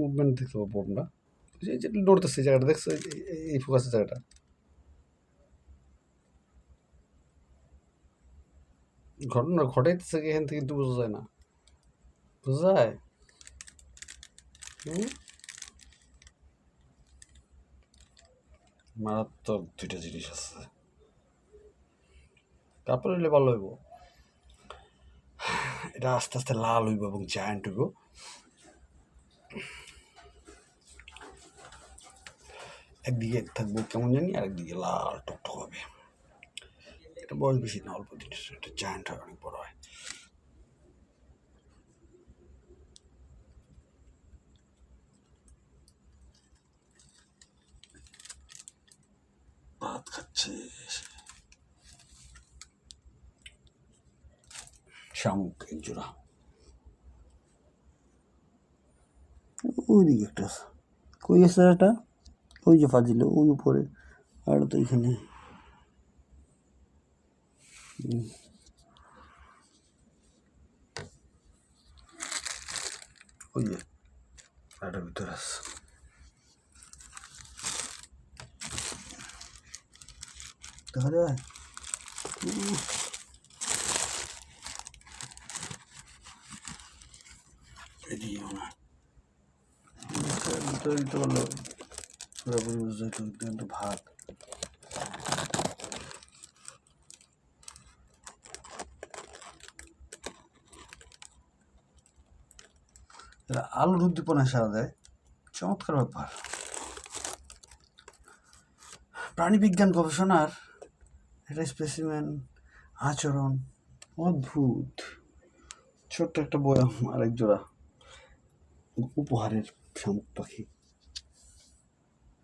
Movement দেখতে পাবো আমরা, যে নড়তেছে এই জায়গাটা দেখছো, এই ফোকাসের জায়গাটা ঘটনা ঘটাইতেছে কি এখান থেকে কিন্তু বোঝা যায় না, বোঝা যায়? মারাত্মক দুইটা জিনিস আছে, কাপড় হইলে ভালো হইব, এটা আস্তে আস্তে লাল হইব এবং জায়ান্ট হইব। একদিকে থাকবো কেমন জানি, আর একদিকে লাল টকটক হবে। এটা বয়স বেশি না, অল্প দিন, এটা জায়ান্ট হয়, অনেক বড় হয়। ভাত খাচ্ছে শামুক এক জোড়া, ওইদিকে একটা আছে। কই আছে এটা? ওই যে ফাজিল, ওই উপরে, আর তো এখানে। ওই যে এটার ভিতরে আছে, দেখা যায়? এদিকে মনে হয় ভিতরে দিতে পারলো পুরোপুরি বুঝতে, কিন্তু ভাত এরা আলুর উদ্দীপনায় সারা দেয়, চমৎকার ব্যাপার। প্রাণীবিজ্ঞান গবেষণার এটা স্পেসিমেন, আচরণ অদ্ভুত। ছোট্ট একটা বয়াম আর এক জোড়া উপহারের শামুক পাখি।